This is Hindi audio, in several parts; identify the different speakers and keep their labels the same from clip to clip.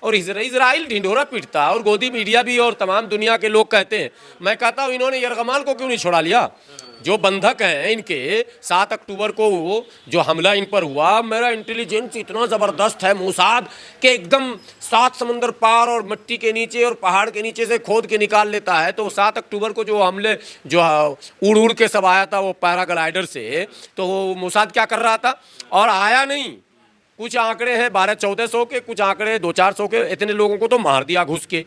Speaker 1: और इजराइल ढिंढोरा पीटता है और गोदी मीडिया भी और तमाम दुनिया के लोग कहते हैं। मैं कहता हूँ इन्होंने यरगमाल को क्यों नहीं छोड़ा लिया? जो बंधक हैं इनके 7 अक्टूबर को जो हमला इन पर हुआ, मेरा इंटेलिजेंस इतना ज़बरदस्त है मोसाद के एकदम 7 समंदर पार और मिट्टी के नीचे और पहाड़ के नीचे से खोद के निकाल लेता है। तो 7 अक्टूबर को जो हमले जो उड़ उड़ के सब आया था वो पैराग्लाइडर से, तो मोसाद क्या कर रहा था? और आया नहीं, कुछ आंकड़े हैं 1200-1400 के, कुछ आंकड़े 200-400 के, इतने लोगों को तो मार दिया घुस के,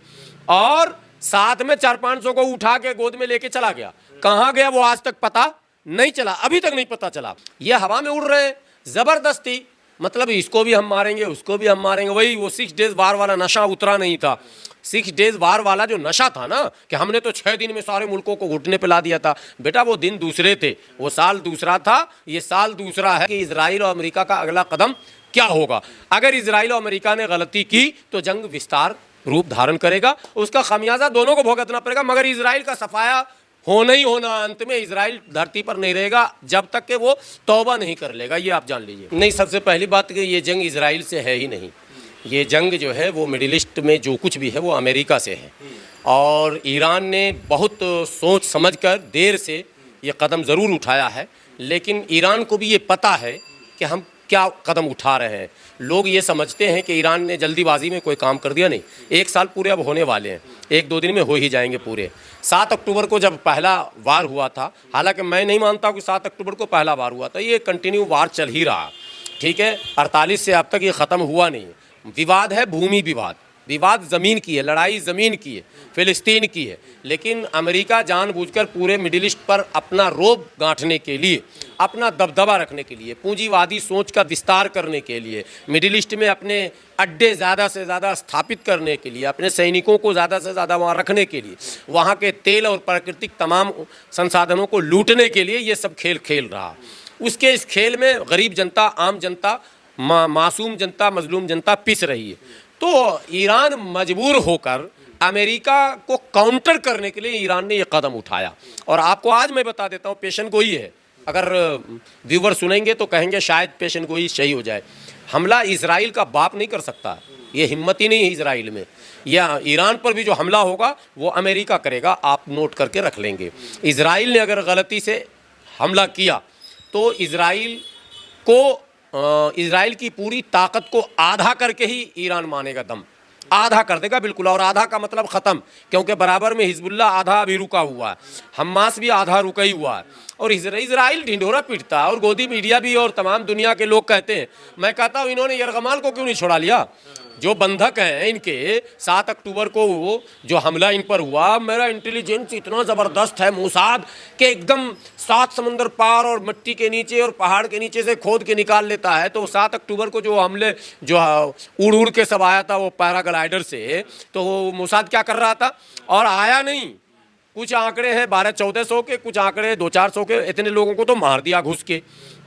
Speaker 1: और साथ में 400-500 को उठा के गोद में लेके चला गया। कहाँ गया वो आज तक पता नहीं चला, अभी तक नहीं पता चला। ये हवा में उड़ रहे हैं जबरदस्ती, मतलब इसको भी हम मारेंगे उसको भी हम मारेंगे। वही वो 6 डेज वार वाला नशा उतरा नहीं था। 6 डेज वार वाला जो नशा था ना, कि हमने तो 6 दिन में सारे मुल्कों को घुटने पे ला दिया था। बेटा वो दिन दूसरे थे, वो साल दूसरा था, ये साल दूसरा है। कि इजराइल और अमेरिका का अगला कदम क्या होगा? अगर इजराइल और अमेरिका ने गलती की तो जंग विस्तार रूप धारण करेगा, उसका खामियाजा दोनों को भुगतना पड़ेगा। मगर इजराइल का सफाया होना ही होना, अंत में इजराइल धरती पर नहीं रहेगा जब तक कि वो तौबा नहीं कर लेगा, ये आप जान लीजिए। नहीं, सबसे पहली बात कि ये जंग इजराइल से है ही नहीं। ये जंग जो है वो मिडिल ईस्ट में जो कुछ भी है वो अमेरिका से है, और ईरान ने बहुत सोच समझकर देर से ये कदम ज़रूर उठाया है। लेकिन ईरान को भी ये पता है कि हम क्या कदम उठा रहे हैं। लोग ये समझते हैं कि ईरान ने जल्दीबाजी में कोई काम कर दिया, नहीं। 1 साल पूरे अब होने वाले हैं, 1-2 दिन में हो ही जाएंगे पूरे। 7 अक्टूबर को जब पहला वार हुआ था, हालांकि मैं नहीं मानता कि 7 अक्टूबर को पहला वार हुआ था, ये कंटिन्यू वार चल ही रहा, ठीक है। 48 से अब तक ये ख़त्म हुआ नहीं। विवाद है भूमि विवाद, विवाद ज़मीन की है, लड़ाई ज़मीन की है, फ़िलिस्तीन की है। लेकिन अमेरिका जानबूझकर पूरे मिडिल ईस्ट पर अपना रोब गांठने के लिए, अपना दबदबा रखने के लिए, पूंजीवादी सोच का विस्तार करने के लिए, मिडिल ईस्ट में अपने अड्डे ज़्यादा से ज़्यादा स्थापित करने के लिए, अपने सैनिकों को ज़्यादा से ज़्यादा वहाँ रखने के लिए, वहाँ के तेल और प्राकृतिक तमाम संसाधनों को लूटने के लिए ये सब खेल खेल रहा। उसके इस खेल में गरीब जनता, आम जनता, मासूम जनता, मजलूम जनता पिस रही है। तो ईरान मजबूर होकर अमेरिका को काउंटर करने के लिए ईरान ने ये कदम उठाया। और आपको आज मैं बता देता हूँ, पेशन गोई है। अगर व्यूवर सुनेंगे तो कहेंगे शायद पेशन गोई सही हो जाए। हमला इजराइल का बाप नहीं कर सकता, ये हिम्मत ही नहीं है इजराइल में। या ईरान पर भी जो हमला होगा वो अमेरिका करेगा, आप नोट करके रख लेंगे। इजराइल ने अगर गलती से हमला किया तो इजराइल की पूरी ताकत को आधा करके ही ईरान मानेगा दम, आधा कर देगा बिल्कुल। और आधा का मतलब ख़त्म, क्योंकि बराबर में हिजबुल्ला आधा अभी रुका हुआ है, हमास भी आधा रुका ही हुआ है, और इजराइल ढिंढोरा पीटता है और गोदी मीडिया भी और तमाम दुनिया के लोग कहते हैं। मैं कहता हूँ इन्होंने यरगमाल को क्यों नहीं छोड़ा लिया? जो बंधक हैं इनके 7 अक्टूबर को जो हमला इन पर हुआ, मेरा इंटेलिजेंस इतना ज़बरदस्त है मोसाद के एकदम 7 समंदर पार और मिट्टी के नीचे और पहाड़ के नीचे से खोद के निकाल लेता है। तो 7 अक्टूबर को जो हमले जो उड़ उड़ के सब आया था वो पैराग्लाइडर से, तो मोसाद क्या कर रहा था? और आया नहीं, कुछ आंकड़े हैं 1200-1400 के, कुछ आंकड़े 200-400 के, इतने लोगों को तो मार दिया घुस के,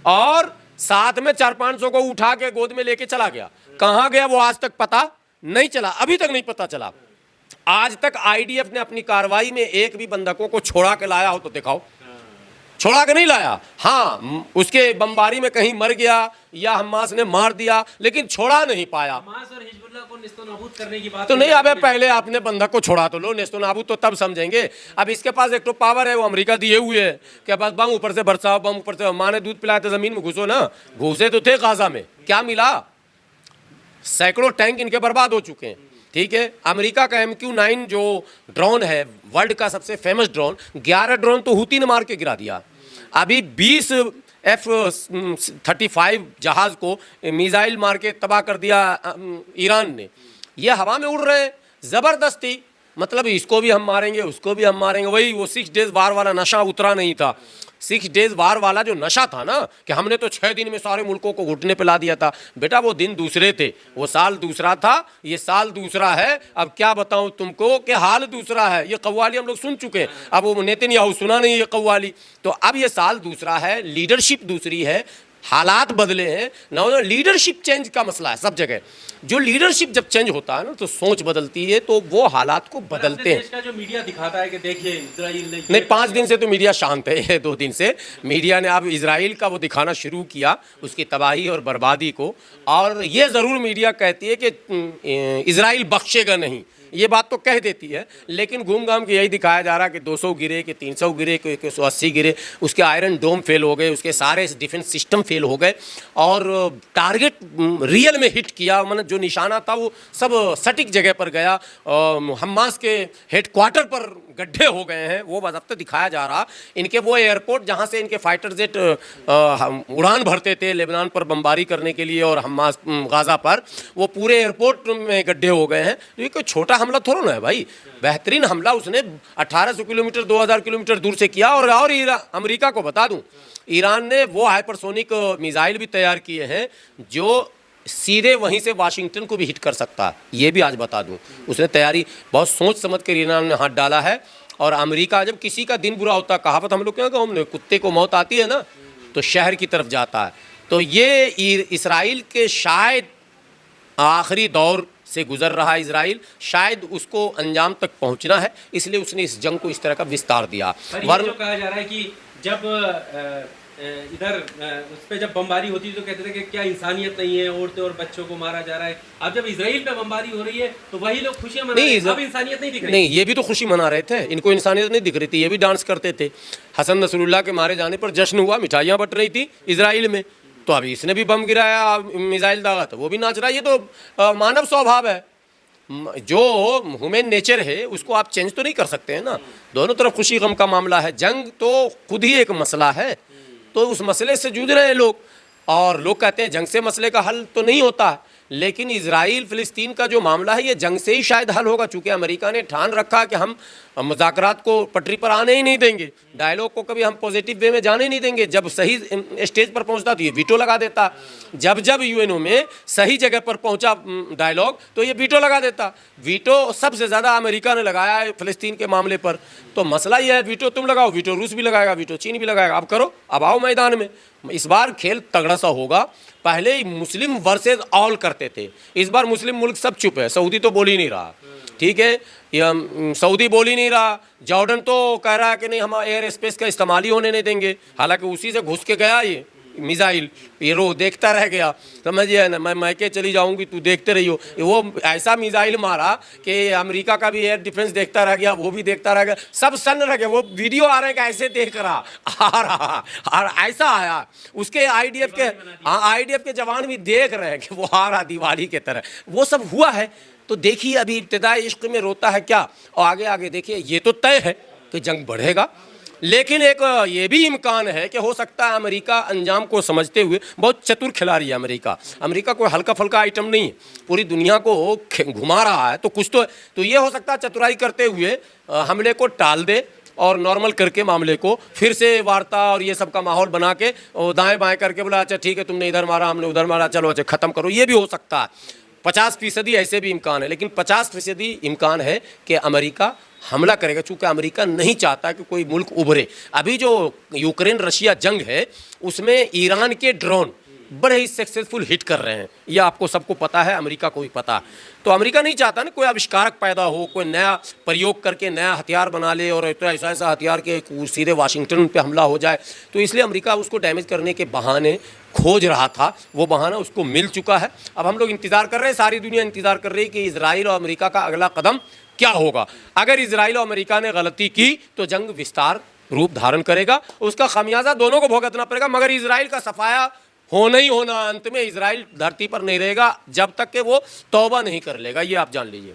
Speaker 1: और साथ में 400-500 को उठा के गोद में लेके चला गया। कहाँ गया वो आज तक पता नहीं चला, अभी तक नहीं पता चला। आज तक आईडीएफ ने अपनी कार्रवाई में एक भी बंधकों को छोड़ा के लाया हो तो दिखाओ। छोड़ा के नहीं लाया। हाँ, उसके बमबारी में कहीं मर गया या हमास ने मार दिया, लेकिन छोड़ा नहीं पाया।
Speaker 2: हमास और हिजबुल्ला को नेस्तनाबूद करने की बात
Speaker 1: तो नहीं, अबे पहले आपने बंधक को छोड़ा तो लो, नेस्तनाबूद तो तब समझेंगे। अब इसके पास एक तो पावर है, वो अमेरिका दिए हुए है कि बस बम ऊपर से बरसाओ, बम ऊपर से। माँ ने दूध पिलाया तो जमीन में घुसो ना, घुसे तो थे गाजा में, क्या मिला? सैकड़ों टैंक इनके बर्बाद हो चुके हैं, ठीक है। अमेरिका का MQ-9 जो ड्रोन है, वर्ल्ड का सबसे फेमस ड्रोन, 11 ड्रोन तो हुती ने मार के गिरा दिया। अभी 20 F-35 जहाज़ को मिसाइल मार के तबाह कर दिया ईरान ने। ये हवा में उड़ रहे हैं ज़बरदस्ती, मतलब इसको भी हम मारेंगे उसको भी हम मारेंगे। वही वो 6 डेज वार वाला नशा उतरा नहीं था। 6 डेज वार वाला जो नशा था ना, कि हमने तो 6 दिन में सारे मुल्कों को घुटने पे ला दिया था। बेटा वो दिन दूसरे थे, वो साल दूसरा था, ये साल दूसरा है। अब क्या बताऊं तुमको कि हाल दूसरा है। ये कव्वाली हम लोग सुन चुके हैं, अब वो नेतन्याहू सुना नहीं ये कव्वाली। तो अब ये साल दूसरा है, लीडरशिप दूसरी है, हालात बदले हैं ना, लीडरशिप चेंज का मसला है सब जगह। जो लीडरशिप जब चेंज होता है ना तो सोच बदलती है, तो वो हालात को बदलते हैं।
Speaker 2: देश का जो मीडिया दिखाता है कि देखिए इजराइल ने
Speaker 1: नहीं, 5 दिन से तो मीडिया शांत है, ये 2 दिन से मीडिया ने अब इजराइल का वो दिखाना शुरू किया, उसकी तबाही और बर्बादी को। और ये ज़रूर मीडिया कहती है कि इजराइल बख्शेगा नहीं, ये बात तो कह देती है, लेकिन घूम घाम के यही दिखाया जा रहा है कि 200 गिरे, कि 300 गिरे, कि 180 गिरे, उसके आयरन डोम फेल हो गए, उसके सारे डिफेंस सिस्टम फेल हो गए, और टारगेट रियल में हिट किया, मतलब जो निशाना था वो सब सटीक जगह पर गया। हमास के हेडक्वार्टर पर गड्ढे हो गए हैं, वो बस अब तो दिखाया जा रहा। इनके वो एयरपोर्ट जहाँ से इनके फाइटर जेट उड़ान भरते थे लेबनान पर बमबारी करने के लिए और हमास गाज़ा पर, वो पूरे एयरपोर्ट में गड्ढे हो गए हैं। ये कोई छोटा हमला थोड़ा ना है भाई, बेहतरीन हमला उसने 1800 किलोमीटर 2000 किलोमीटर दूर से किया। और अमेरिका को बता दूं, ईरान ने वो हाइपरसोनिक मिसाइल भी तैयार किए हैं जो सीधे वहीं से वाशिंगटन को भी हिट कर सकता है, ये भी आज बता दूं। उसने तैयारी बहुत सोच समझ कर ईरान ने हाथ डाला है। और अमेरिका जब किसी का दिन बुरा होता है, कहावत हम लोग क्या गाँव में, कुत्ते को मौत आती है ना तो शहर की तरफ जाता है। तो ये इसराइल के शायद आखिरी दौर से गुजर रहा है इजराइल, शायद उसको अंजाम तक पहुंचना है, इसलिए उसने इस जंग को इस तरह का विस्तार दिया।
Speaker 2: पर जो कहा जा रहा है कि जब इधर उस पे जब बमबारी होती है तो कहते थे कि क्या इंसानियत नहीं है, औरतें और बच्चों को मारा जा रहा है। अब जब इजराइल पे बमबारी हो रही है तो वही लोग खुशियां मना रहे हैं, अब इंसानियत नहीं दिख रही।
Speaker 1: नहीं, ये भी तो खुशी मना रहे थे, इनको इंसानियत नहीं दिख रही थी, ये भी डांस करते थे। हसन नसरुल्लाह के मारे जाने पर जश्न हुआ, मिठाइयाँ बट रही थी इजराइल में, तो अभी इसने भी बम गिराया, मिसाइल दागा, तो वो भी नाच रहा है। ये तो मानव स्वभाव है, जो ह्यूमन नेचर है उसको आप चेंज तो नहीं कर सकते हैं ना। दोनों तरफ खुशी गम का मामला है, जंग तो खुद ही एक मसला है, तो उस मसले से जूझ रहे हैं लोग। और लोग कहते हैं जंग से मसले का हल तो नहीं होता, लेकिन इजराइल फ़िलिस्तीन का जो मामला है ये जंग से ही शायद हल होगा, चूँकि अमेरिका ने ठान रखा कि हम मुज़ाकरात को पटरी पर आने ही नहीं देंगे, डायलॉग को कभी हम पॉजिटिव वे में जाने नहीं देंगे। जब सही स्टेज पर पहुंचता तो ये वीटो लगा देता, जब जब यूएनओ में सही जगह पर पहुंचा डायलॉग तो ये वीटो लगा देता। वीटो सबसे ज़्यादा अमेरिका ने लगाया है फ़िलिस्तीन के मामले पर। तो मसला ये है, वीटो तुम लगाओ, वीटो रूस भी लगाएगा, वीटो चीन भी लगाएगा, अब करो, अब आओ मैदान में। इस बार खेल तगड़ा सा होगा। पहले ही मुस्लिम वर्सेस ऑल करते थे, इस बार मुस्लिम मुल्क सब चुप है, सऊदी तो बोल ही नहीं रहा, ठीक है, सऊदी बोल ही नहीं रहा, जॉर्डन तो कह रहा है कि नहीं हम एयर स्पेस का इस्तेमाल ही होने नहीं देंगे, हालांकि उसी से घुस के गया ये मिसाइल, ये रो देखता रह गया, समझिए ना, मैं मैके चली जाऊंगी तू देखते रहियो। वो ऐसा मिसाइल मारा कि अमेरिका का भी एयर डिफेंस देखता रह गया, वो भी देखता रह गया, सब सन्न रह गया। वो वीडियो आ रहे हैं कि ऐसे देख रहा आ रहा और ऐसा आया, उसके आईडीएफ के जवान भी देख रहे हैं कि वो आ रहा दिवाली के तरह, वो सब हुआ है। तो देखिए अभी इब्तिदाई इश्क में रोता है क्या, और आगे आगे देखिए ये तो तय है कि जंग बढ़ेगा। लेकिन एक ये भी इम्कान है कि हो सकता है अमेरिका अंजाम को समझते हुए, बहुत चतुर खिलाड़ी है अमेरिका, अमेरिका कोई हल्का फुल्का आइटम नहीं है, पूरी दुनिया को घुमा रहा है, तो कुछ तो ये हो सकता है चतुराई करते हुए हमले को टाल दे और नॉर्मल करके मामले को फिर से वार्ता और ये सब का माहौल बना के दाएं बाएं करके बोला अच्छा ठीक है तुमने इधर मारा हमने उधर मारा, चलो अच्छा ख़त्म करो, ये भी हो सकता है। 50% ऐसे भी इम्कान है, लेकिन 50% इम्कान है कि अमेरिका हमला करेगा, चूँकि अमेरिका नहीं चाहता कि कोई मुल्क उभरे। अभी जो यूक्रेन रशिया जंग है उसमें ईरान के ड्रोन बड़े ही सक्सेसफुल हिट कर रहे हैं, ये आपको सबको पता है, अमेरिका को भी पता। तो अमेरिका नहीं चाहता ना कोई आविष्कारक पैदा हो, कोई नया प्रयोग करके नया हथियार बना ले और तो ऐसा हथियार के सीधे वाशिंगटन पे हमला हो जाए। तो इसलिए अमेरिका उसको डैमेज करने के बहाने खोज रहा था, वो बहाना उसको मिल चुका है। अब हम लोग इंतज़ार कर रहे हैं, सारी दुनिया इंतज़ार कर रही है कि इजराइल और अमेरिका का अगला कदम क्या होगा। अगर इजराइल और अमेरिका ने गलती की तो जंग विस्तार रूप धारण करेगा, उसका खमियाजा दोनों को भुगतना पड़ेगा, मगर इजराइल का सफाया होना ही होना। अंत में इजराइल धरती पर नहीं रहेगा जब तक कि वो तौबा नहीं कर लेगा, ये आप जान लीजिए।